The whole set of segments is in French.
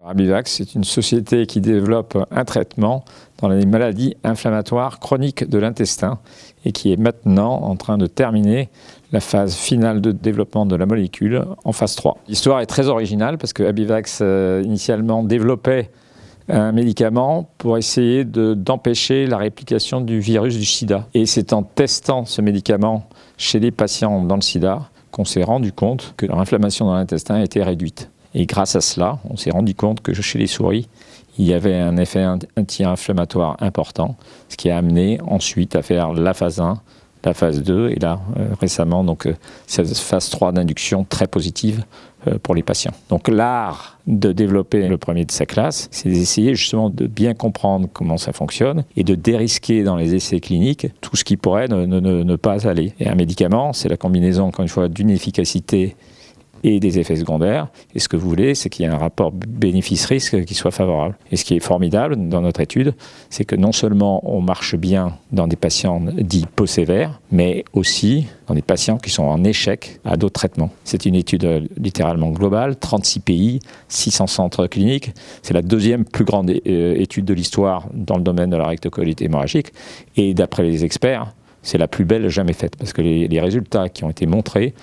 Abivax, c'est une société qui développe un traitement dans les maladies inflammatoires chroniques de l'intestin et qui est maintenant en train de terminer la phase finale de développement de la molécule en phase 3. L'histoire est très originale parce que Abivax initialement développait un médicament pour essayer d'empêcher la réplication du virus du sida. Et c'est en testant ce médicament chez les patients dans le sida qu'on s'est rendu compte que leur inflammation dans l'intestin était réduite. Et grâce à cela, on s'est rendu compte que chez les souris, il y avait un effet anti-inflammatoire important, ce qui a amené ensuite à faire la phase 1, la phase 2 et là, récemment, cette phase 3 d'induction très positive pour les patients. Donc l'art de développer le premier de sa classe, c'est d'essayer justement de bien comprendre comment ça fonctionne et de dérisquer dans les essais cliniques tout ce qui pourrait ne pas aller. Et un médicament, c'est la combinaison, encore une fois, d'une efficacité et des effets secondaires. Et ce que vous voulez, c'est qu'il y ait un rapport bénéfice-risque qui soit favorable. Et ce qui est formidable dans notre étude, c'est que non seulement on marche bien dans des patients dits peu sévères, mais aussi dans des patients qui sont en échec à d'autres traitements. C'est une étude littéralement globale, 36 pays, 600 centres cliniques. C'est la deuxième plus grande étude de l'histoire dans le domaine de la rectocolite hémorragique. Et d'après les experts, c'est la plus belle jamais faite, parce que les résultats qui ont été montrés,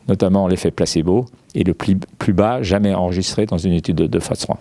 notamment l'effet placebo, est le plus bas jamais enregistré dans une étude de phase 3.